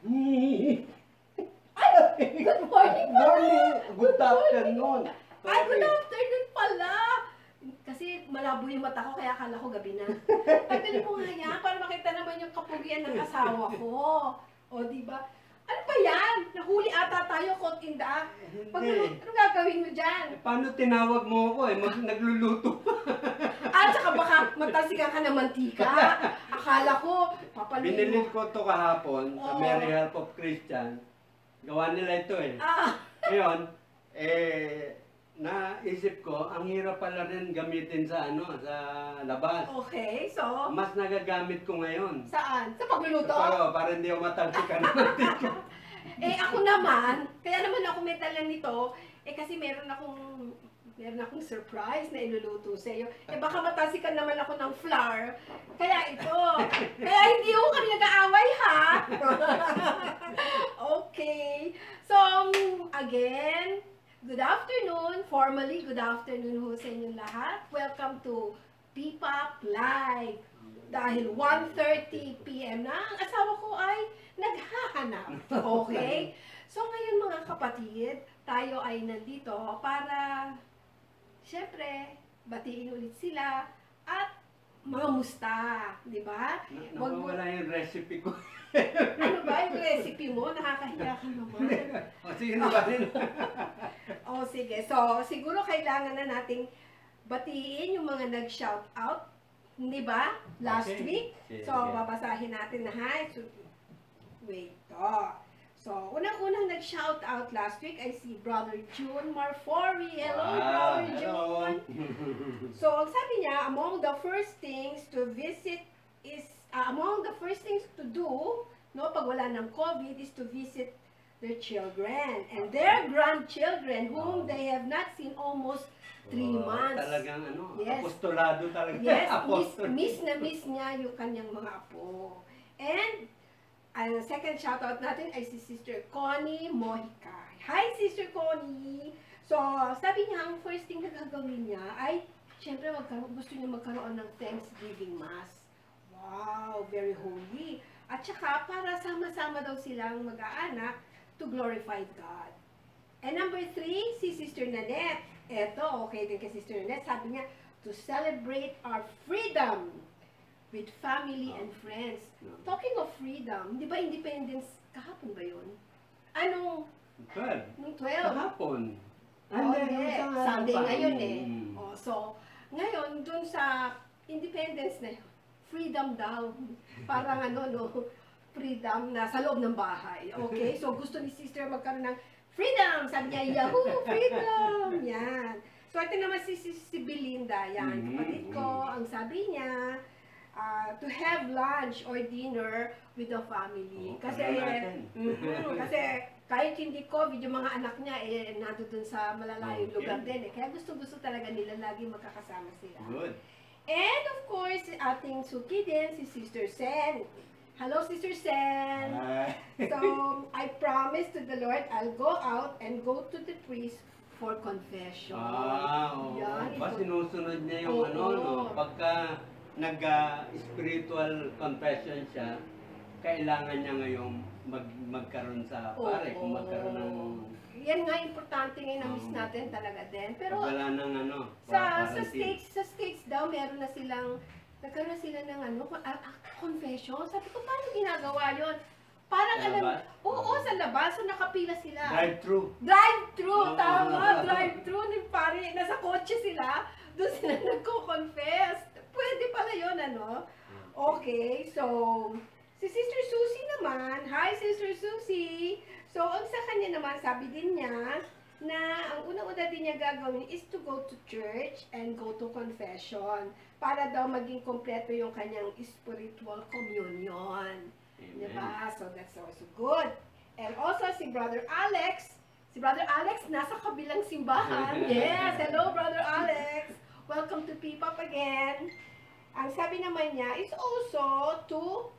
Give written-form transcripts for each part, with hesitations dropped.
Good morning pala. Morning. Good afternoon. Ay, good afternoon pala. Kasi malabo yung mata ko, kaya akala ko gabi na. Pagdali mo nga yan, para makita naman yung kapugian ng asawa ko. O, diba? Ano ba yan? Nahuli ata tayo, caught in the act. Ano gagawin mo dyan? Paano tinawag mo ako eh? Nagluluto. At saka baka matalsikan ka ng mantika. Akala ko, papaluin Binili mo. ko to kahapon sa Oo. Mary Help of Christian. Gawa nila ito eh. Ngayon, naisip ko, ang hirap pala rin gamitin sa sa labas. Okay, so, Mas nagagamit ko ngayon. saan? Sa pagluluto? Para hindi ako matalsikan ng mantika. Ako naman, kaya naman ako may dala nito, kasi meron akong surprise na iluluto sa iyo. Baka matasikan naman ako ng flour. Kaya ito. Kaya hindi ko kami nag-aaway, ha? Okay. So, again, good afternoon. Formally, good afternoon ho sa inyong lahat. Welcome to P-Pop Live. Dahil 1:30 p.m. na, ang asawa ko ay naghahanap. Okay? So, ngayon mga kapatid, tayo ay nandito para, syempre, batiin ulit sila at mga musta, di ba? Nawawala yung recipe ko. Ano ba yung recipe mo? Nakakahiya ka naman. O sige na ba rin? O sige, so siguro kailangan na nating batiin yung mga nag-shout out, di ba? Last Okay. week. Sige. So, babasahin natin na hi. So, wait, So, unang-unang nag-shout out last week ay si Brother June Marfori. Hello, Brother June. So, ang sabi niya, among the first things to do, no, pag wala ng COVID, is to visit their children and their grandchildren whom they have not seen almost 3 months. Talagang Yes. apostolado talaga. Yes, Apostol. miss na miss niya yung kanyang mga apo. And, ang second shoutout natin ay si Sister Connie Mojica. Hi, Sister Connie! So, sabi niya, ang first thing na gagawin niya ay, syempre, gusto niya magkaroon ng Thanksgiving Mass. Wow, very holy. At saka, para sama-sama daw silang mag-aanak to glorify God. And number 3, si Sister Nanette. Eto, okay din kay Sister Nanette. Sabi niya, to celebrate our freedom with family and friends. Talking of freedom, di ba independence, kahapon ba yun? Anong? 12. Nung 12? Kahapon. Yes. Sunday ngayon eh. Mm. So, ngayon, dun sa independence na yun, freedom daw. Parang freedom na sa loob ng bahay. Okay? So, gusto ni sister magkaroon ng freedom. Sabi niya, yahoo, freedom! Yan. So, ito naman si Belinda. Yan, kapatid ko. Ang sabi niya, to have lunch or dinner with the family. Kasi, kasi kahit hindi COVID, yung mga anak niya, nandun sa malalayong lugar din. Kaya gusto-gusto talaga nila lagi magkakasama sila. Good. And of course, ating suki din, si Sister Sen. Hello, Sister Sen! So, I promise to the Lord, I'll go out and go to the priest for confession. Yan, sinusunod niya yung pagka nag-spiritual confession siya, kailangan niya ngayong magkaroon sa pare, kung magkaroon ng... Yan nga, importante ngayon na miss natin talaga din. Pero wala nang sa States daw, meron na silang, nagkaroon na sila ng confession. Sabi ko, paano ginagawa yon? Parang sa labas, so nakapila sila. Drive-thru. Drive-thru, tama, drive-thru. Pare, nasa kotse sila, doon sila nagko-confess. Pwede pala yun, Okay, so, si Sister Susie naman, hi Sister Susie! So, ang sa kanya naman, sabi din niya, na ang unang-una din niya gagawin is to go to church and go to confession para daw maging kompleto yung kanyang spiritual communion. Diba? So, that's also good. And also, si Brother Alex, nasa kabilang simbahan. Yes, hello Brother Alex! Welcome to P-Pop again. Ang sabi naman niya is also to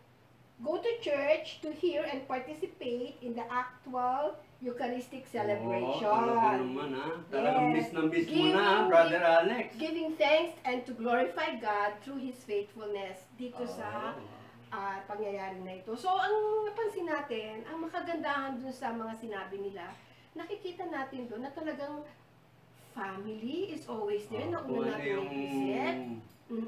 go to church to hear and participate in the actual Eucharistic celebration. Talaga naman Talagang miss na miss mo na, Brother Alex. Giving thanks and to glorify God through His faithfulness dito sa pangyayari na ito. So, ang napansin natin, ang makagandahan dun sa mga sinabi nila, nakikita natin doon na talagang family is always there, na Kung una ano natin yung naisip.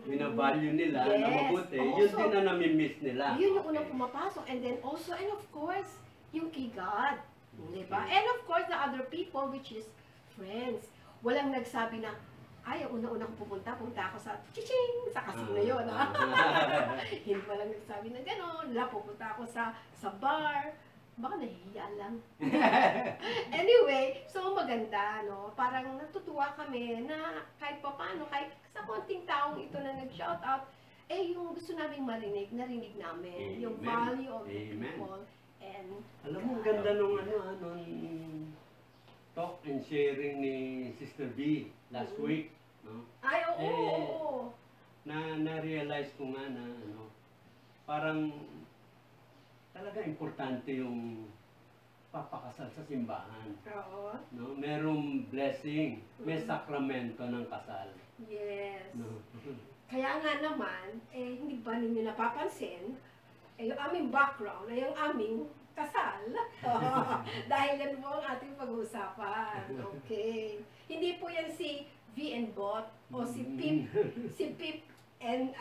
binavalue nila na Yes. mabuti, yun Also, din na nami-miss nila. Yun yung unang pumapasok. And then also, and of course, yung kay God. Diba? And of course, the other people, which is friends. Walang nagsabi na, ay, una-una ko punta ako sa chiching, sa casino yun, ha? Hindi walang nagsabi na gano'n, pupunta ako sa bar. Baka nahihiya lang. Anyway, so maganda, no? Parang natutuwa kami na kahit pa paano, kahit sa konting taong ito na nag-shout out, yung gusto naming narinig namin. Yung Amen. value of the Amen. people. And Alam mo, ang ganda nung nung talk and sharing ni Sister B last week. No? ay, oo, oo. Na-realize ko nga na parang talaga importante yung papakasal sa simbahan. Oo. No? Merong blessing, may sakramento ng kasal. Yes. No? Kaya nga naman, hindi ba ninyo napapansin, yung aming background, yung aming kasal. Dahil yan po ang ating pag-uusapan. Okay. Hindi po yan si V and Bot o si Pip and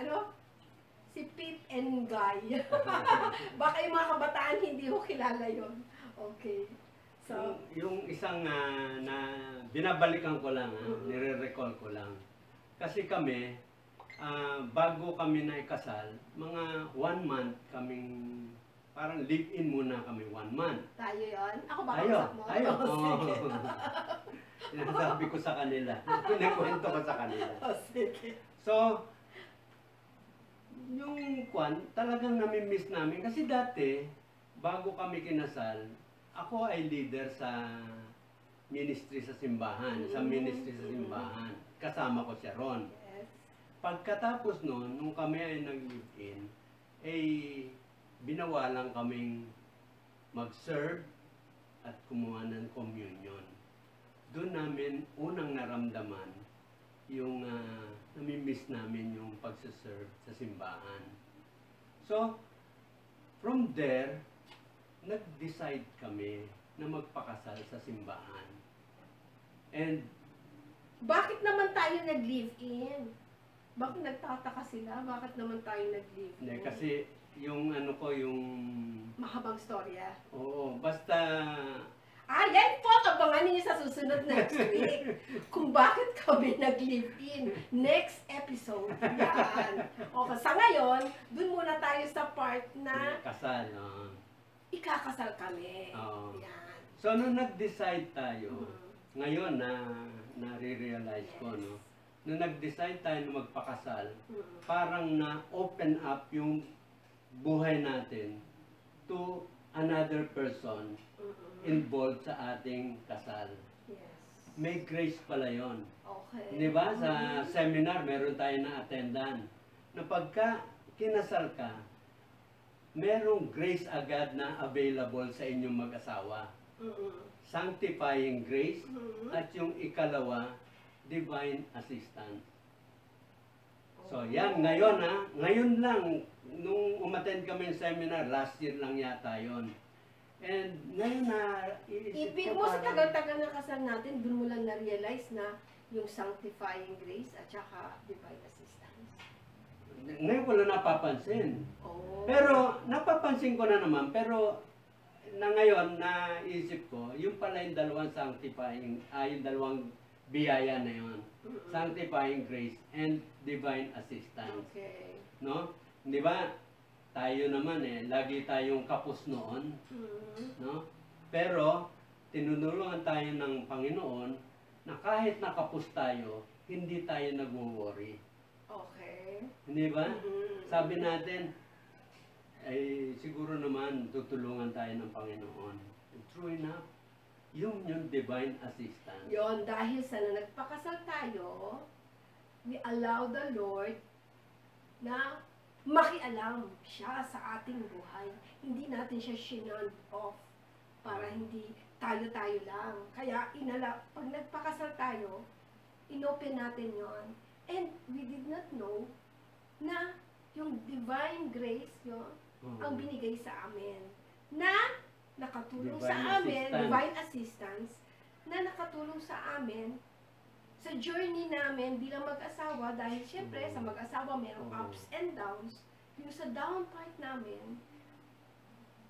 si Pip and Guy. Baka yung mga kabataan hindi ko kilala yon. Okay. So, yung isang na binabalikan ko lang, nire-recall ko lang. Kasi kami, bago kami na ikasal, mga 1 month kaming, parang live-in muna kami 1 month. tayo yon. Ako ba Tayo, kausap mo? tayo. Sige. Sinasabi ko sa kanila. Pinakwento ko sa kanila. Sige. So, yung talagang nami-miss namin. Kasi dati, bago kami kinasal, ako ay leader sa ministry sa simbahan. Sa ministry sa simbahan. Kasama ko siya ron. Yes. Pagkatapos nun, nung kami ay nag-live-in, binawalan kaming mag-serve at kumuha ng communion. Doon namin unang naramdaman yung nami-miss namin yung pagsaserve sa simbahan. So, from there, nag-decide kami na magpakasal sa simbahan. And Bakit naman tayo nag-live-in? Bakit nagtataka sila? Bakit naman tayo nag-live-in? kasi yung yung Mahabang storya. oo, basta Yan po! Abangan niyo sa susunod next week. Kung bakit kami nag-live-in. Next episode. Yan. Okay, sa ngayon, dun muna tayo sa part na kasal. ikakasal kami. Oo. Yan. So, nung nag-decide tayo, ngayon na-realize ko, Yes. no? Nung nag-decide tayo na magpakasal, Mm. parang na-open up yung buhay natin to another person involved sa ating kasal. Yes. May grace pala yon. Okay. Di ba? Sa seminar, meron tayo na attendan. Na pagka kinasal ka, merong grace agad na available sa inyong mag-asawa. Sanctifying grace at yung ikalawa, divine assistance. So yan, ngayon ngayon lang, nung umattend kami ng seminar, last year lang yata yon. And ngayon iisip Ibig ko mo sa parang- tagal-tagal na kasal natin, dun mo lang na-realize na yung sanctifying grace at saka divine assistance. Ngayon ko lang napapansin. Oh. Pero napapansin ko na naman, pero na ngayon naisip ko, yung pala yung dalawang sanctifying, yung dalawang biyaya na yun. Sanctifying grace and divine assistance. Okay. No? Di ba? Tayo naman lagi tayong kapos noon, no? Pero tinutulungan tayo ng Panginoon na kahit nakapos tayo, hindi tayo nagwo-worry. Okay. Hindi ba? Sabi natin, siguro naman tutulungan tayo ng Panginoon. And true enough, yung divine assistance. Yon, dahil sa na nagpakasal tayo, we allow the Lord na makialam siya sa ating buhay. Hindi natin siya shinand off para hindi tayo-tayo lang. Kaya pag nagpakasal tayo, inopen natin yon. And we did not know na yung divine grace yun, ang binigay sa amin. Na nakatulong Divine sa amin, assistance. divine assistance, na nakatulong sa amin sa journey namin bilang mag-asawa dahil syempre sa mag-asawa merong ups and downs. Yung sa down part namin,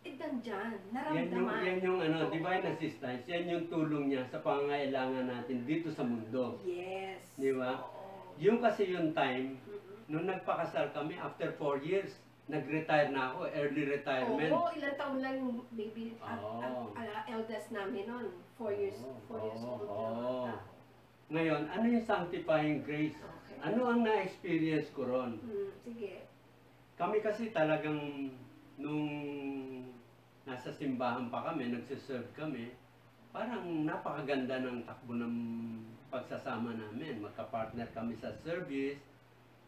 nandyan, naramdaman. Yan yung divine assistance, yan yung tulong niya sa pangangailangan natin dito sa mundo. Yes. Di ba? Oo. Yung kasi yung time, nung nagpakasal kami, after 4 years, nag-retire na ako, early retirement. Oo, ilang taon lang yung baby, Oo. eldest namin nun. 4 years, 4 years old lang. Oo. Ngayon, ano yung sanctifying grace? Okay. Ano ang na-experience ko ron? Sige. Kami kasi talagang nung nasa simbahan pa kami, nagsiserve kami, parang napakaganda ng takbo ng pagsasama namin. Magka-partner kami sa service.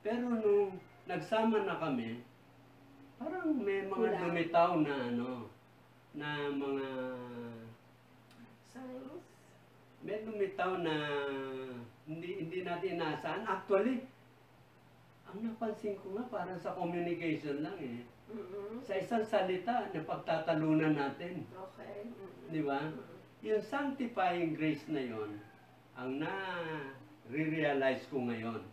Pero nung nagsama na kami, parang may mga Kulang. lumitaw na na mga Signs? may lumitaw na hindi natin inaasahan. Actually, ang napansin ko nga parang sa communication lang eh. Sa isang salita, napagtatalunan natin. Okay. Di ba? Yung sanctifying grace na yon, ang na-realize ko ngayon.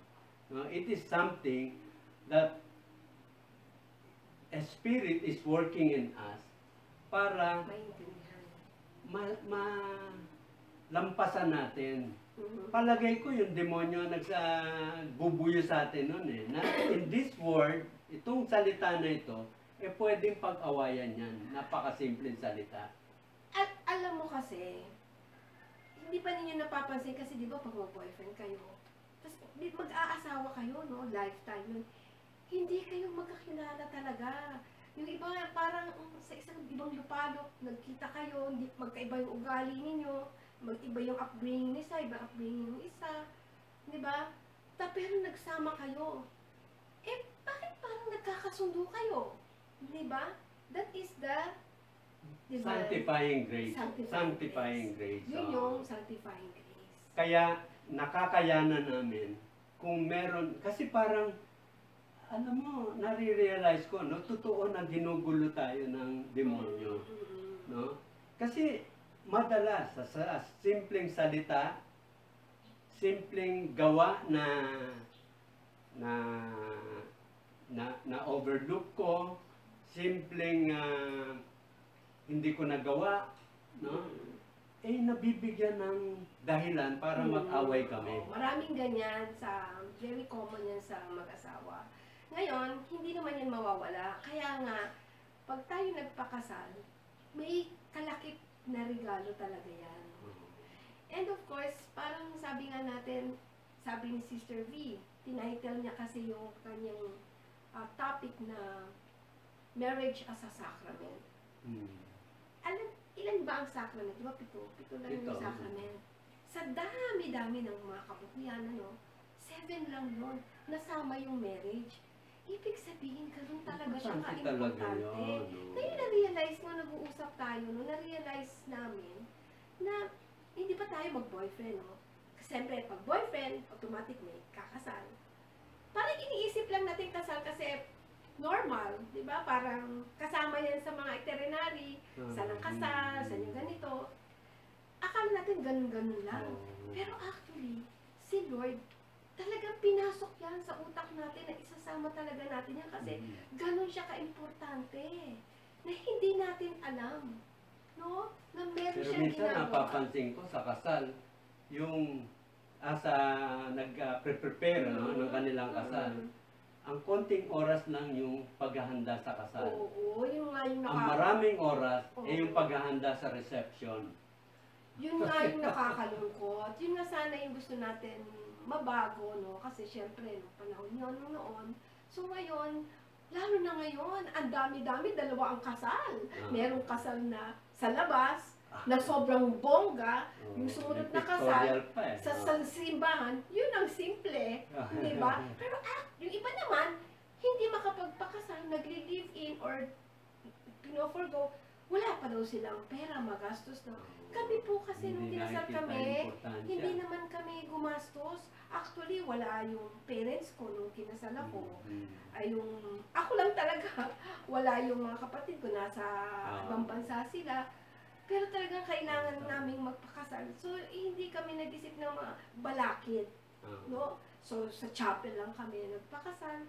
No? It is something that a spirit is working in us para Maintindihan. lampasan natin. Palagay ko yung demonyo nagbubuyo sa atin noon eh. Na in this world, itong salita na ito, pwedeng pag-awayan yan. Napakasimpleng salita. At alam mo kasi, hindi pa ninyo napapansin kasi di ba pag mag-boyfriend kayo, tapos mag-aasawa kayo, no? Lifetime yun. Hindi kayo magkakilala talaga. Yung iba parang sa isang ibang lupalop, nagkita kayo, hindi magkaiba yung ugali ninyo, mag-iba yung upbringing ni isa, iba upbringing ng isa. Di ba? Pero nagsama kayo. Bakit parang nagkakasundo kayo? Di ba? That is the Sanctifying grace. Sanctifying Grace. Yun yung sanctifying grace. Kaya nakakayanan namin kung meron, kasi parang, alam mo, nare-realize ko, no, totoo na ginugulo tayo ng demonyo. No? Kasi madalas sa simpleng salita, simpleng gawa na overlook ko, simpleng hindi ko nagawa, no? Nabibigyan ng dahilan para mag-away kami. Maraming ganyan very common yan sa mag-asawa. Ngayon, hindi naman yan mawawala. Kaya nga, pag tayo nagpakasal, may kalakip na regalo talaga yan. And of course, parang sabi nga natin, sabi ni Sister V, tinitle niya kasi yung kanyang topic na marriage as a sacrament. Ilan ba ang sacrament? Di ba 7? 7 lang yung sacrament. Sa dami-dami ng mga kabutihan, 7 lang yun. Nasama yung marriage. Ibig sabihin, ganun talaga siya ka-importante. Kaya na-realize mo, nag-uusap tayo, na-realize namin na hindi pa tayo mag-boyfriend, no? Kasi siyempre, pag boyfriend, automatic may kakasal. Parang iniisip lang natin kasal kasi normal, di ba? Parang kasama yan sa mga itinerary, saan ang kasal, saan yung ganito. Akala natin ganun-ganun lang. Pero actually, si Lord, talagang pinasok yan sa utak natin na isasama talaga natin yan kasi ganun siya ka-importante na hindi natin alam. No? Na meron Pero siyang minsan ginagawa. napapansin ko sa kasal, yung asa nag-prepare ng kanilang kasal, ang konting oras lang yung paghahanda sa kasal. Oo, yung nga yung Ang maraming oras yung paghahanda sa reception. Yun nga yung nakakalungkot. Yun nga sana yung gusto natin mabago, no? Kasi syempre, no, panahon yun noon. So ngayon, lalo na ngayon, ang dami-dami, 2 ang kasal. Merong kasal na sa labas, na sobrang bongga, yung sumunod na kasal, sa simbahan, yun ang simple. Di ba? Pero yung iba naman, hindi makapagpakasal, nagli-live in or pino-forgo, wala pa daw silang pera, magastos daw. Kami po kasi nung Hindi kinasal nakikita kami, yung importansya. hindi naman kami gumastos. Actually, wala yung parents ko nung kinasal ako. Ay yung, ako lang talaga, wala yung mga kapatid ko, nasa ibang bansa sila. Pero talagang kailangan naming magpakasal. So, hindi kami nag-isip ng mga balakid. No? So, sa chapel lang kami nagpakasal.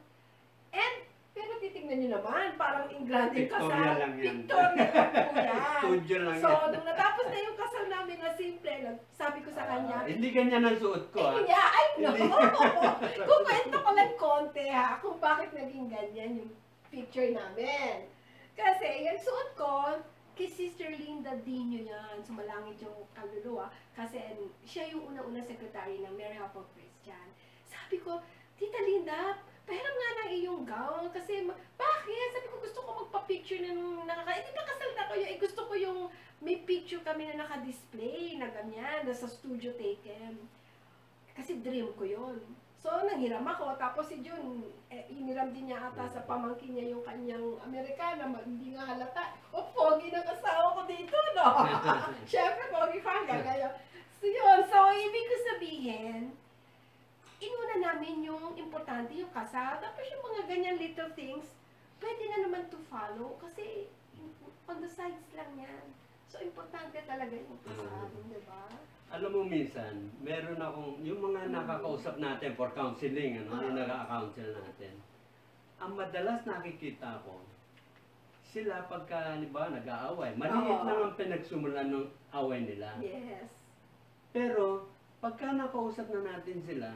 And, pero titignan nyo naman, parang ingranding kasal. Victoria lang yan. Victoria lang po yan. Studio lang So, yan. nung natapos na yung kasal namin na simple, sabi ko sa kanya, Hindi ganyan ang suot ko, ha? yeah, I know. Kukwento ko lang konti ha, kung bakit naging ganyan yung picture namin. Kasi yung suot ko, kay Sister Linda Dino yan, sumalangit yung kaluluwa, kasi siya yung una-una secretary ng Mary Hope of Christian. Sabi ko, Tita Linda, pahiram nga ng iyong gown, kasi bakit? Sabi ko, gusto ko magpa-picture ng hindi pa kasal na kayo, gusto ko yung may picture kami na naka-display na ganyan, na sa studio taken. Kasi dream ko yon. So, nanghiram ako. Tapos si Jun, hiniram din niya ata sa pamangkin niya yung kanyang Amerikana. Hindi nga halata. O, pogi ng asawa ko dito, no? Siyempre, pogi pa hanggang ngayon. So, yun. So, ibig ko sabihin, inuna namin yung importante, yung kasal. Tapos yung mga ganyan little things, pwede na naman to follow. Kasi, on the sides lang yan. So, importante talaga yung kasal, di ba? Alam mo minsan, meron akong, yung mga nakakausap natin for counseling, yung naka-counsel natin, ang madalas nakikita ko, sila pagka, di ba, nag-aaway, maliit lang ang pinagsumulan ng away nila. Yes. Pero, pagka nakausap na natin sila,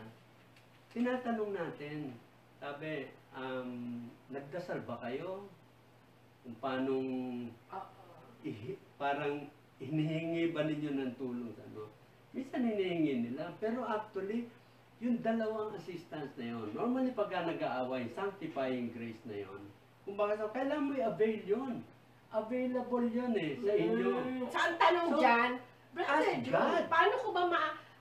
tinatanong natin, sabi, nagdasal ba kayo? Kung paanong, parang hinihingi ba ninyo ng tulong sa ano? Minsan hinihingi nila, pero actually, yung dalawang assistance na yon, normally pagka nag-aaway, sanctifying grace na yon, kung bakit kailangan mo i-avail yun. Available yun sa inyo. Saan tanong dyan? Brother ask June, God. paano ko ba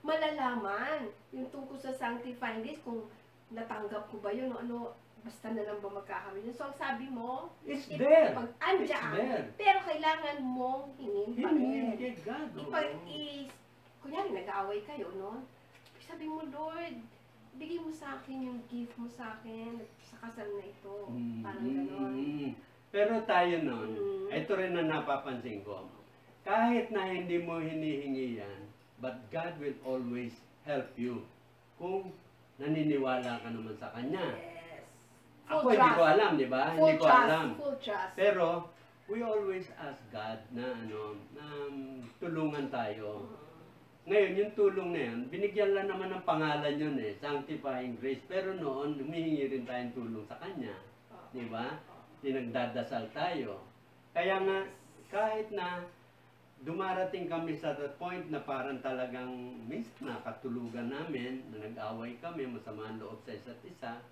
malalaman yung tungkol sa sanctifying grace kung natanggap ko ba yun o ano, basta na lang ba magkakawin yun? So, ang sabi mo, It's there. pag It's andyan, there. pero kailangan mong hingin pa rin. Hingin kay God. Kunyari, nag-aaway kayo, no? Sabi mo, Lord, bigay mo sa akin yung gift mo sa akin sa kasal na ito. Parang gano'n. Pero tayo nun, ito rin na napapansin ko. Kahit na hindi mo hinihingi yan, but God will always help you kung naniniwala ka naman sa Kanya. Yes. Ako hindi ko alam, di ba? Hindi ko alam. Full trust. Pero, we always ask God na tulungan tayo. Ngayon, yung tulong na yan, binigyan lang naman ng pangalan yun sanctifying grace. Pero noon, humihingi rin tayong tulong sa Kanya. Di ba? Nagdadasal tayo. Kaya nga, kahit na dumarating kami sa the point na parang talagang minsan nakatulugan namin, na nag-away kami, masama ang loob sa isa't isa,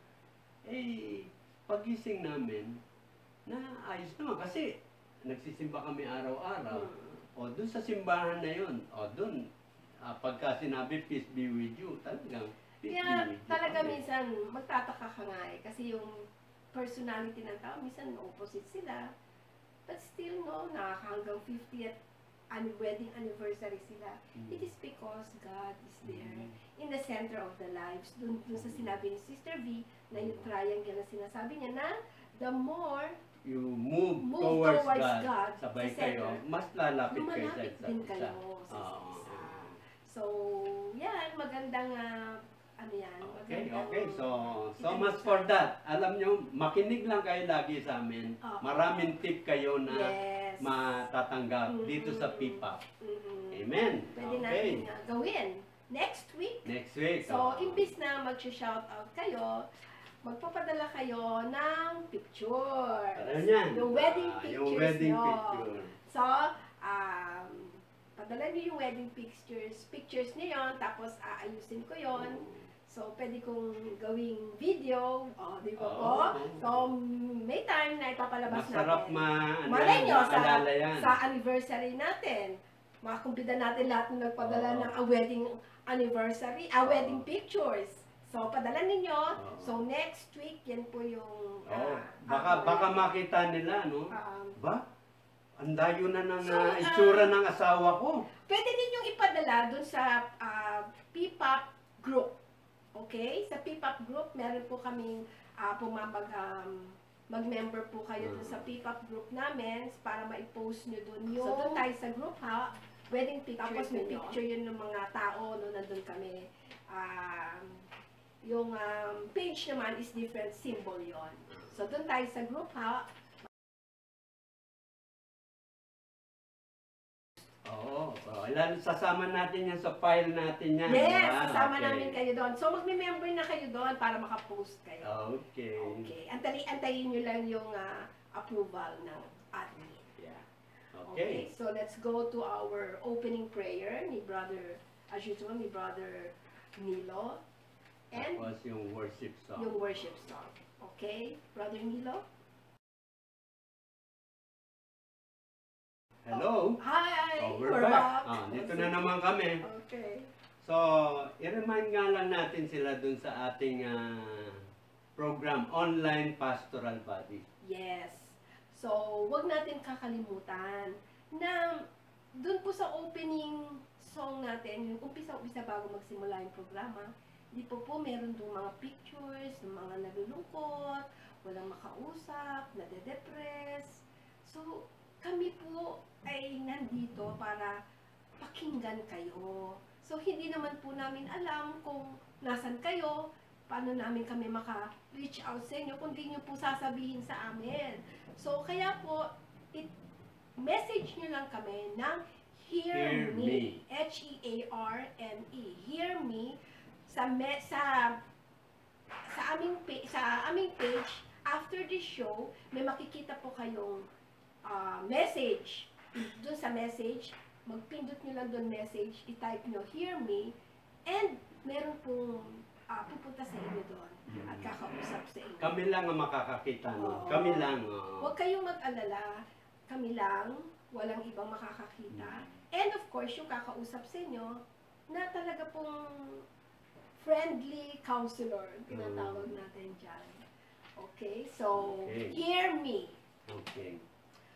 pagising namin, na ayos naman. Kasi, nagsisimba kami araw-araw. O, dun sa simbahan na yun, o, dun, pagka sinabi, peace be with you, talagang, peace be with you. Talaga minsan, magtataka ka nga kasi yung personality ng tao, minsan opposite sila. But still, no, nakakahanggang 50th wedding anniversary sila. It is because God is there in the center of the lives. Dun sa sinabi ni Sister V, na yung triangle na sinasabi niya na, the more you move towards God, sabay kayo, mas lalapit kayo sa isa't din isa. kayo sa isa't isa. So, yan, magandang, Okay. So much for that. Alam nyo, makinig lang kayo lagi sa amin. Maraming tip kayo na matatanggap dito sa PPAP. Amen. Pwede natin gawin. Next week. So, imbis na mag-shoutout kayo, magpapadala kayo ng picture. Yung wedding pictures nyo. So, padala niyo yung wedding pictures niyo yon, tapos aayusin ko yon. So, pwede kong gawing video, di ba po? So, may time na ipapalabas masarap natin. Malay nyo, sa anniversary natin, makakumpida natin lahat na nagpadala ng wedding anniversary, wedding pictures. So, padala ninyo. So, next week, yan po yung... baka makita nila, no? Ang dayo na ng So, itsura ng asawa ko. Pwede ninyong ipadala dun sa P-POP group. Okay? Sa P-POP group, meron po kaming mag-member po kayo dun sa P-POP group namin para ma-post nyo dun yung... So, dun tayo sa group ha, wedding pictures. Tapos may picture yun ng mga tao nung nandun kami. Yung page naman is different symbol yon. So, dun tayo sa group ha. Oo. Sasama natin yan sa file natin yan. Yes, diba? sasama Okay. namin kayo doon. So, magme-member na kayo doon para makapost kayo. Okay. Okay. Antayin nyo lang yung approval ng admin. Yeah. Okay. Okay. So, let's go to our opening prayer ni Brother, as usual, ni Brother Nilo. And Tapos yung worship song. yung worship song. Okay? Brother Nilo? Hello? Hi! We're back. Dito na naman kami. Okay. So, i-remind nga lang natin sila dun sa ating program, Online Pastoral Body. Yes. So, wag natin kakalimutan na dun po sa opening song natin, yung umpisa-umpisa bago magsimula yung programa, di po meron doon mga pictures ng mga nalulungkot, walang makausap, nade-depress. So, kami po ay nandito para pakinggan kayo. So, hindi naman po namin alam kung nasan kayo, paano namin kami maka-reach out sa inyo, kundi nyo po sasabihin sa amin. So, kaya po, message nyo lang kami ng Hear Me. H-E-A-R-M-E. Hear Me. Sa aming page, after this show, may makikita po kayong message. Doon sa message, magpindot nyo lang doon message, i-type nyo, Hear Me, and meron pong pupunta sa inyo doon at kakausap sa inyo. Kami lang ang makakakita nun. Oo. Kami lang. Huwag kayong mag-alala, kami lang, walang ibang makakakita. And of course, yung kakausap sa inyo, na talaga pong friendly counselor, tinatawag natin dyan. Okay? So, Okay. Hear Me. Okay.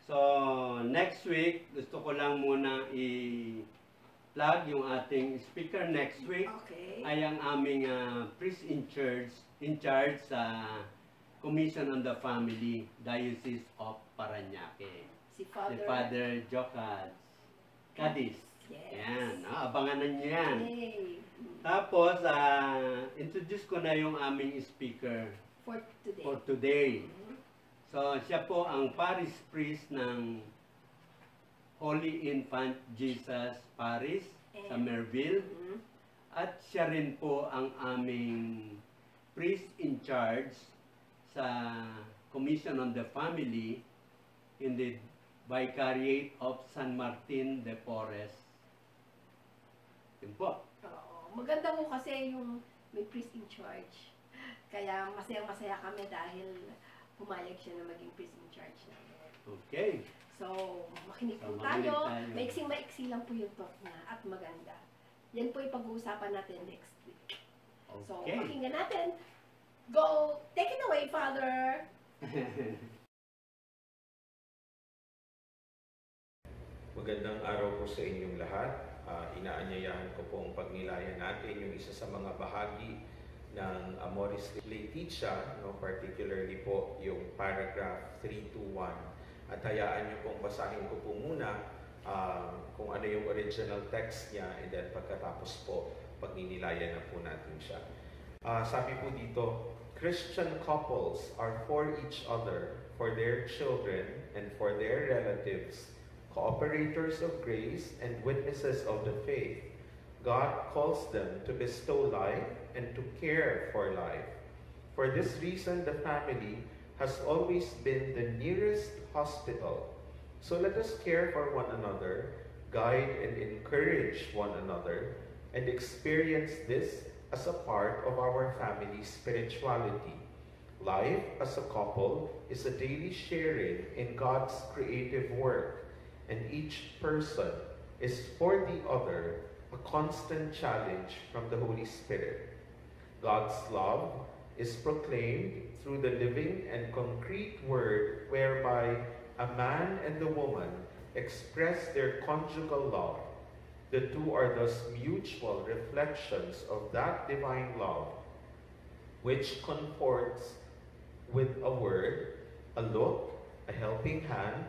So, next week, gusto ko lang muna i-plug yung ating speaker next week. Okay. Ay ang aming priest in charge sa Commission on the Family, Diocese of Parañaque. Si Si Father. Father Jocas Cadiz. Yes. Yan, abangan niyo yan. Yay. Tapos, introduce ko na yung aming speaker For today. for today. Mhm. So, siya po ang parish priest ng Holy Infant Jesus Parish sa Merville. Mhm. At siya rin po ang aming priest in charge sa Commission on the Family in the Vicariate of San Martin de Porres. Yun po. Oo. Maganda mo kasi yung may priest in charge. Kaya masayang-masaya kami dahil pumayag siya na maging priest in charge namin. Okay. So, makinig po So, tayo. makinig tayo. Maiksing-maiksi lang po yung talk niya at maganda. Yan po yung pag-uusapan natin next week. So, Okay. pakinggan natin. Go! Take it away, Father! Magandang araw po sa inyong lahat. Inaanyayahan ko pong pagnilayan natin yung isa sa mga bahagi ng Amoris Laetitia, no, particularly po yung paragraph 321. At hayaan niyo pong basahin ko po muna kung ano yung original text niya, and then pagkatapos po, pagninilayan na po natin siya. Sabi po dito, Christian couples are for each other, for their children, and for their relatives, cooperators of grace and witnesses of the faith. God calls them to bestow life and to care for life. For this reason, the family has always been the nearest hospital. So let us care for one another, guide and encourage one another, and experience this as a part of our family spirituality. Life as a couple is a daily sharing in God's creative work, and each person is for the other a constant challenge from the Holy Spirit. God's love is proclaimed through the living and concrete word whereby a man and the woman express their conjugal love. The two are thus mutual reflections of that divine love, which comforts with a word, a look, a helping hand,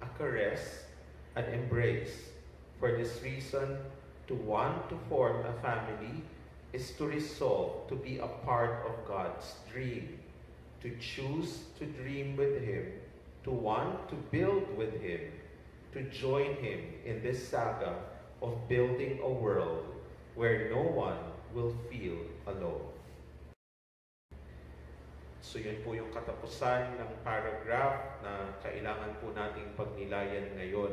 a caress, an embrace. For this reason, to want to form a family is to resolve to be a part of God's dream, to choose to dream with Him, to want to build with Him, to join Him in this saga of building a world where no one will feel alone. So yun po yung katapusan ng paragraph na kailangan po nating pagnilayan ngayon.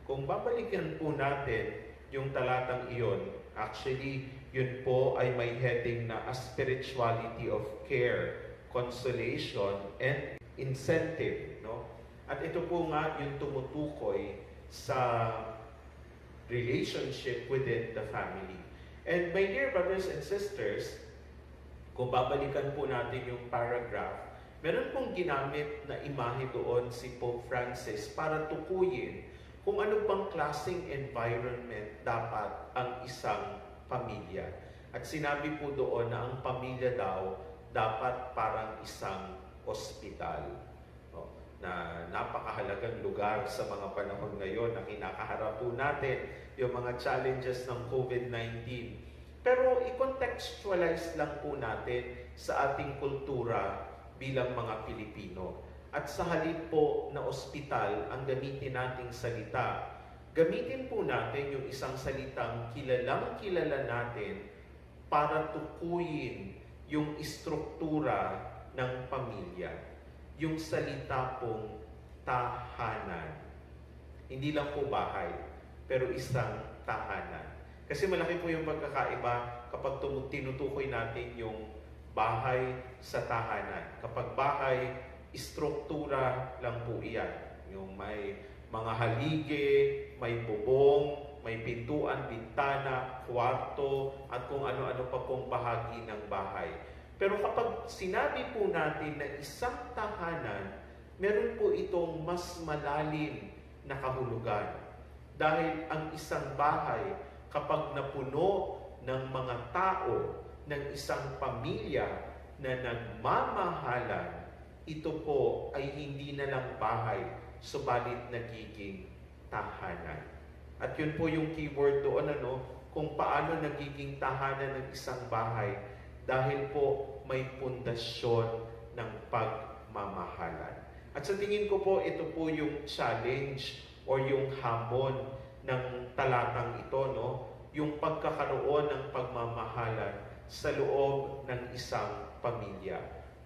Kung babalikan po natin yung talatang iyon, actually, yun po ay may heading na a spirituality of care, consolation, and incentive. No? At ito po nga yung tumutukoy sa relationship within the family. And my dear brothers and sisters, kung babalikan po natin yung paragraph, meron pong ginamit na imahe doon si Pope Francis para tukuyin kung ano bang klaseng environment dapat ang isang pamilya. At sinabi po doon na ang pamilya daw dapat parang isang ospital. No? Na napakahalagang lugar sa mga panahon ngayon na kinakaharap po natin yung mga challenges ng COVID-19. Pero i-contextualize lang po natin sa ating kultura bilang mga Pilipino. At sa halip po na ospital ang gamitin nating salita, gamitin po natin yung isang salitang kilalang-kilala natin para tukuyin yung istruktura ng pamilya. Yung salita pong tahanan. Hindi lang po bahay, pero isang tahanan. Kasi malaki po yung pagkakaiba kapag tinutukoy natin yung bahay sa tahanan. Kapag bahay, istruktura lang po iyan. Yung may mga halige, may bubong, may pintuan, bintana, kwarto, at kung ano-ano pa pong bahagi ng bahay. Pero kapag sinabi po natin na isang tahanan, meron po itong mas malalim na kahulugan. Dahil ang isang bahay, kapag napuno ng mga tao, ng isang pamilya na nagmamahalan, ito po ay hindi na lang bahay, subalit nagiging tahanan. At yun po yung keyword doon, kung paano nagiging tahanan ng isang bahay, dahil po may pundasyon ng pagmamahalan. At sa tingin ko po, ito po yung challenge or yung hamon ng talatang ito, yung pagkakaroon ng pagmamahalan sa loob ng isang pamilya.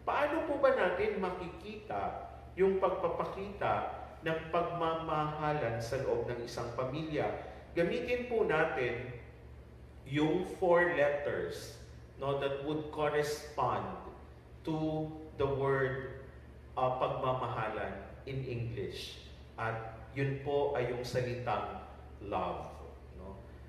Paano po ba natin makikita yung pagpapakita ng pagmamahalan sa loob ng isang pamilya? Gamitin po natin yung 4 letters that would correspond to the word pagmamahalan in English. At yun po ay yung salitang love.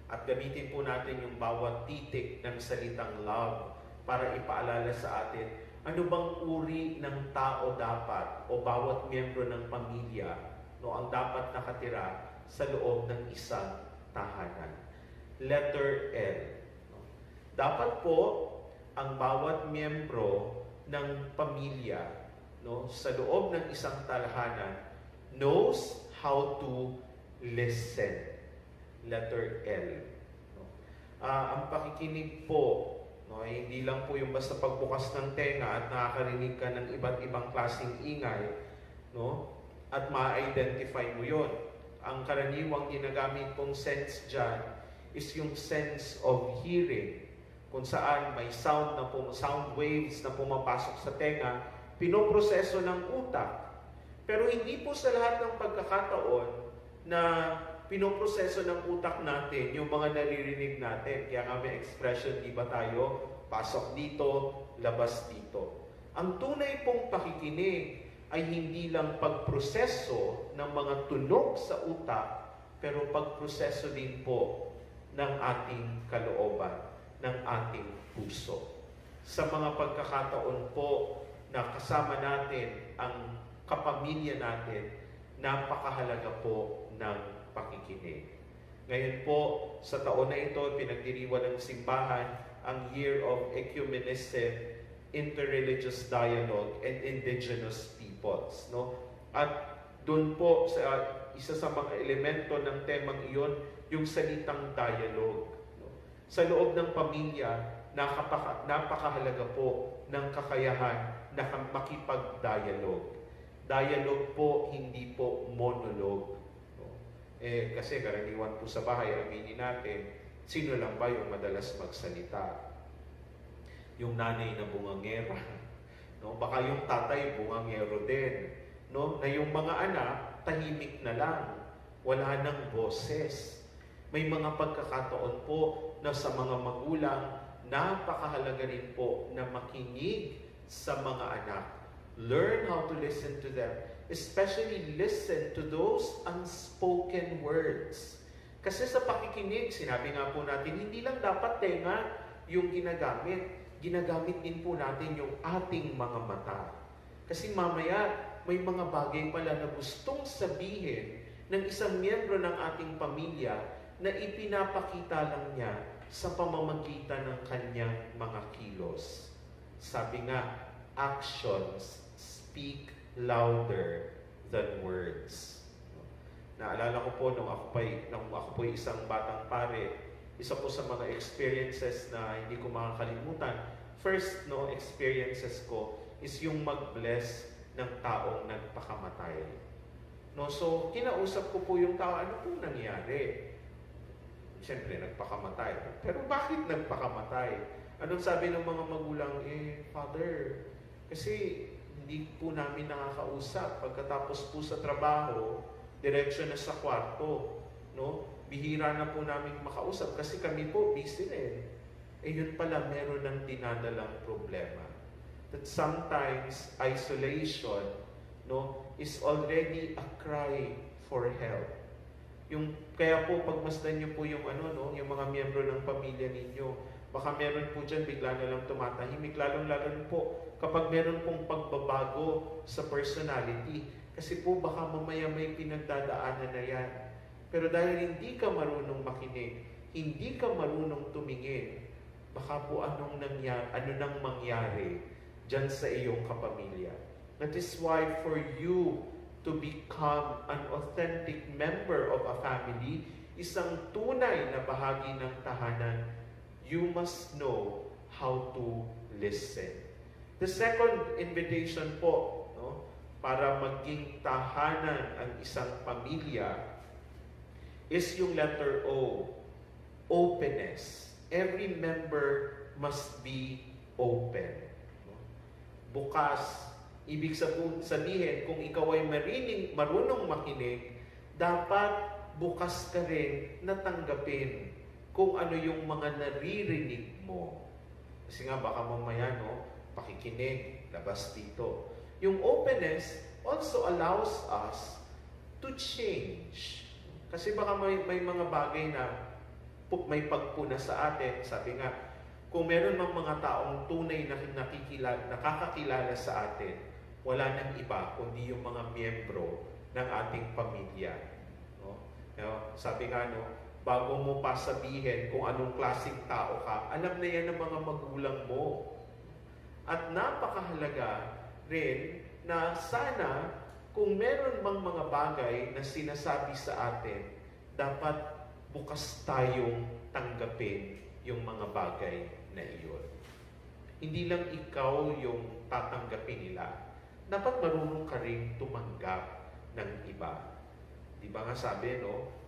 At gamitin po natin yung bawat titik ng salitang love para ipaalala sa atin ano bang uri ng tao dapat o bawat miyembro ng pamilya ang dapat nakatira sa loob ng isang tahanan. Letter L. Dapat po ang bawat miyembro ng pamilya sa loob ng isang tahanan knows how to listen. Letter L. Ang pakikinig po, hindi lang po yung basta pagbukas ng tenga at nakakarinig ka ng iba't ibang klaseng ingay, at ma-identify mo yon. Ang karaniwang ginagamit pong sense dyan is yung sense of hearing, kung saan may sound waves na pumapasok sa tenga, pinoproseso ng utak. Pero hindi po sa lahat ng pagkakataon na pinoproseso ng utak natin yung mga naririnig natin. Kaya nga may expression, di ba tayo? Pasok dito, labas dito. Ang tunay pong pakikinig ay hindi lang pagproseso ng mga tunog sa utak, pero pagproseso din po ng ating kalooban, ng ating puso. Sa mga pagkakataon po na kasama natin ang kapamilya natin, napakahalaga po ng pakikinig. Ngayon po, sa taon na ito, pinagdiriwang ng simbahan ang Year of Ecumenism, Interreligious Dialogue, and Indigenous Peoples. No? At doon po, isa sa mga elemento ng temang iyon, yung salitang dialogue. No? Sa loob ng pamilya, napakahalaga po ng kakayahan na makipag-dialogue. Dialogue po, hindi po monologue. No? Kasi karaniwan po sa bahay, aminin natin, sino lang ba yung madalas magsalita? Yung nanay na bungangera. No? Baka yung tatay bungangero din. No? Na yung mga anak, tahimik na lang. Wala nang boses. May mga pagkakataon po na sa mga magulang, napakahalaga rin po na makinig sa mga anak. Learn how to listen to them. Especially listen to those unspoken words. Kasi sa pakikinig, sinabi nga po natin, hindi lang dapat tenga yung ginagamit. Ginagamit din po natin yung ating mga mata. Kasi mamaya, may mga bagay pala na gustong sabihin ng isang miyembro ng ating pamilya na ipinapakita lang niya sa pamamagitan ng kanyang mga kilos. Sabi nga, actions speak louder than words. Naalala ko po nung ako po isang batang pare, isa po sa mga experiences na hindi ko makakalimutan. First experiences ko is yung mag-bless ng taong nagpakamatay. No, so kinausap ko po yung tao, ano po nangyari? Siyempre, nagpakamatay. Pero bakit nagpakamatay? Anong sabi ng mga magulang? Father, kasi hindi po namin nakakausap. Pagkatapos po sa trabaho, diretsyo na sa kwarto. No? Bihira na po namin makausap kasi kami po busy rin. Yun pala, meron ng dinadalang problema. That sometimes isolation is already a cry for help. Kaya po pagmasdan niyo po yung yung mga miyembro ng pamilya ninyo, baka meron po dyan bigla na lang tumatahimik, lalong-lalo po kapag meron pong pagbabago sa personality. Kasi po baka mamaya may pinagdadaanan na yan. Pero dahil hindi ka marunong makinig, hindi ka marunong tumingin, baka po ano nang mangyari dyan sa iyong kapamilya. That is why for you to become an authentic member of a family, isang tunay na bahagi ng tahanan, you must know how to listen. The second invitation po, para maging tahanan ang isang pamilya, is yung letter O, openness. Every member must be open. Bukas. Ibig sabihin, kung ikaw ay marunong makinig, dapat bukas ka rin na tanggapin kung ano yung mga naririnig mo. Kasi nga baka mamaya, pakikinig, labas dito. Yung openness also allows us to change. Kasi baka may mga bagay na may pagpuna sa atin. Sabi nga, kung meron mang mga taong tunay na nakakakilala sa atin, wala nang iba kundi yung mga miyembro ng ating pamilya. Sabi nga, bago mo pa sabihin kung anong klaseng tao ka, alam na yan ng mga magulang mo. At napakahalaga rin na sana kung meron mang mga bagay na sinasabi sa atin, dapat bukas tayong tanggapin yung mga bagay na iyon. Hindi lang ikaw yung tatanggapin nila. Dapat marunong ka rin tumanggap ng iba. Di ba nga sabi,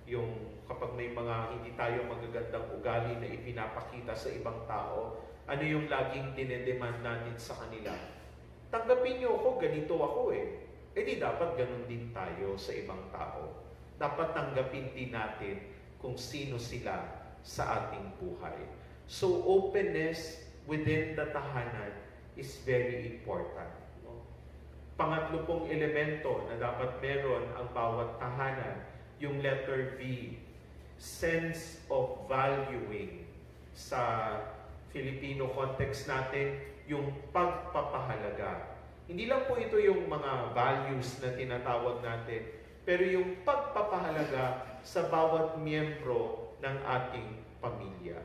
yung kapag may mga hindi tayo magagandang ugali na ipinapakita sa ibang tao, ano yung laging dinedemand natin sa kanila? Tanggapin niyo ako, ganito ako di dapat ganun din tayo sa ibang tao. Dapat tanggapin din natin kung sino sila sa ating buhay. So, openness within the tahanan is very important. Pangatlo pong elemento na dapat meron ang bawat tahanan, yung letter V, sense of valuing. Sa Filipino context natin, yung pagpapahalaga. Hindi lang po ito yung mga values na tinatawag natin, pero yung pagpapahalaga sa bawat miyembro ng ating pamilya.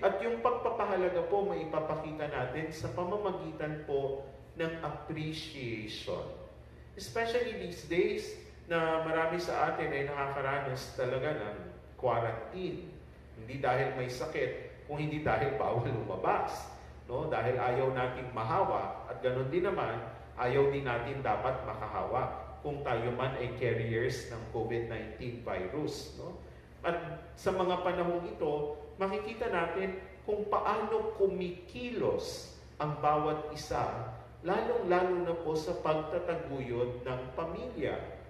At yung pagpapahalaga po maipapakita natin sa pamamagitan po ng appreciation. Especially these days na marami sa atin ay nakakaranas talaga ng quarantine. Hindi dahil may sakit, kung hindi dahil bawal lumabas. No? Dahil ayaw nating mahawa at ganoon din naman, ayaw din natin dapat makahawa kung tayo man ay carriers ng COVID-19 virus. No? At sa mga panahong ito, makikita natin kung paano kumikilos ang bawat isa, lalong-lalo na po sa pagtataguyod ng pamilya.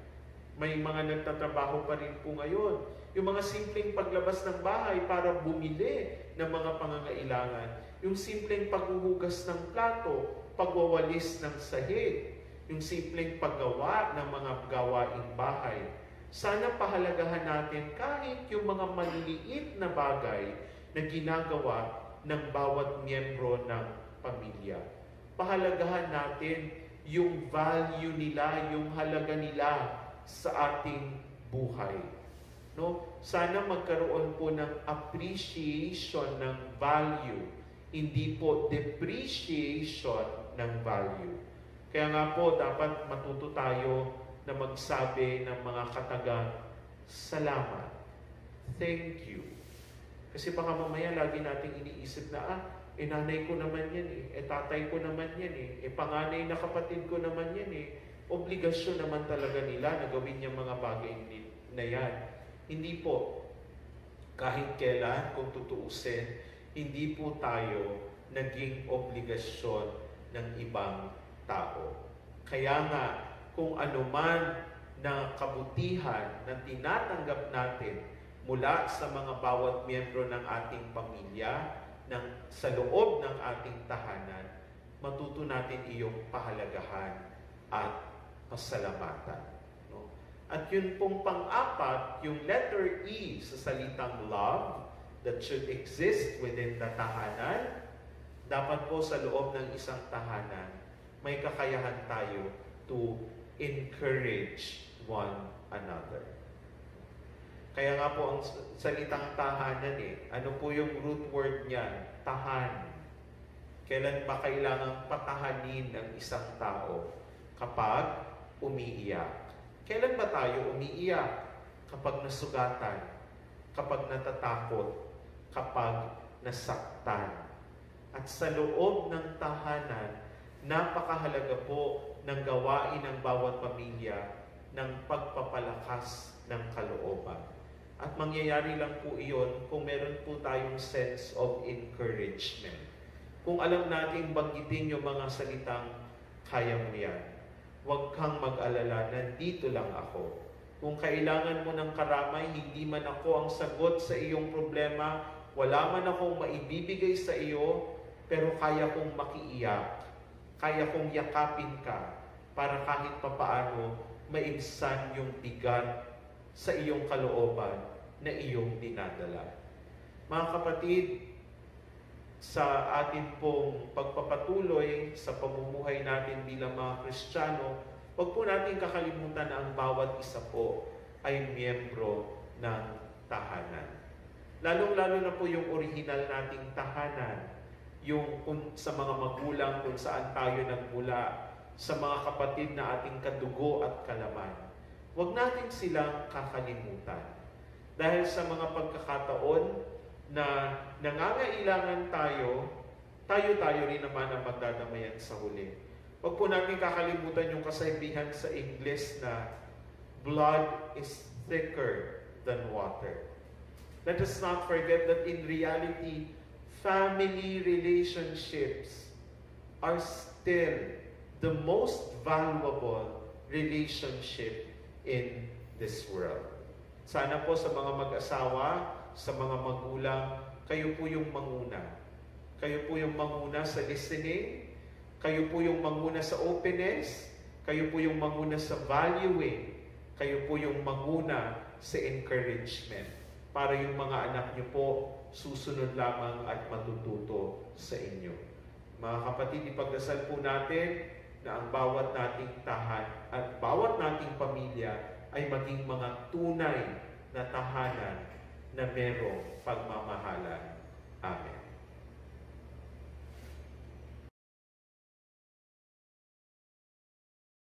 May mga nagtatrabaho pa rin po ngayon. Yung mga simpleng paglabas ng bahay para bumili ng mga pangangailangan. Yung simpleng paghuhugas ng plato, pagwawalis ng sahig. Yung simpleng paggawa ng mga gawaing bahay. Sana pahalagahan natin kahit yung mga maliliit na bagay na ginagawa ng bawat miyembro ng pamilya. Pahalagahan natin yung value nila, yung halaga nila sa ating buhay. No? Sana magkaroon po ng appreciation ng value, hindi po depreciation ng value. Kaya nga po, dapat matuto tayo na magsabi ng mga katagang, salamat, thank you. Kasi baka mamaya lagi nating iniisip na, nanay ko naman yan tatay ko naman yan panganay na kapatid ko naman yan obligasyon naman talaga nila na gawin yung mga bagay na yan. Hindi po. Kahit kailan, kung tutuusin, hindi po tayo naging obligasyon ng ibang tao. Kaya nga, kung anuman na kabutihan na tinatanggap natin mula sa mga bawat miyembro ng ating pamilya, sa loob ng ating tahanan, matuto natin iyong pahalagahan at pasalamatan. No? At yun pong pang-apat, yung letter E sa salitang love that should exist within the tahanan, dapat po sa loob ng isang tahanan, may kakayahan tayo to encourage one another. Kaya nga po ang salitang tahanan ano po yung root word niyan? Tahan. Kailan ba kailangang patahanin ng isang tao? Kapag umiiyak. Kailan ba tayo umiiyak? Kapag nasugatan, kapag natatakot, kapag nasaktan. At sa loob ng tahanan, napakahalaga po ng gawain ng bawat pamilya ng pagpapalakas ng kalooban. At mangyayari lang po iyon kung meron po tayong sense of encouragement. Kung alam natin banggitin yung mga salitang, kaya mo yan. Huwag kang mag-alala, nandito lang ako. Kung kailangan mo ng karamay, hindi man ako ang sagot sa iyong problema, wala man akong maibibigay sa iyo, pero kaya kong makiiyak. Kaya kong yakapin ka para kahit papaano maibsan yung bigat sa iyong kalooban na iyong dinadala. Mga kapatid, sa atin pong pagpapatuloy sa pamumuhay natin bilang mga Kristiyano, huwag po natin kakalimutan na ang bawat isa po ay miyembro ng tahanan. Lalong-lalo na po yung original nating tahanan, yung sa mga magulang kung saan tayo nagmula, sa mga kapatid na ating kadugo at kalaman. Huwag natin silang kakalimutan. Dahil sa mga pagkakataon na nangangailangan tayo rin naman ang magdadamayan sa huli. Huwag po natin kakalimutan yung kasabihan sa English na blood is thicker than water. Let us not forget that in reality, family relationships are still the most valuable relationship in this world. Sana po sa mga mag-asawa, sa mga magulang, kayo po yung manguna. Kayo po yung manguna sa listening, kayo po yung manguna sa openness, kayo po yung manguna sa valuing, kayo po yung manguna sa encouragement. Para yung mga anak nyo po susunod lamang at matututo sa inyo. Mga kapatid, ipagdasal po natin na ang bawat nating at bawat nating pamilya ay maging mga tunay na tahanan na merong pagmamahalan. Amen.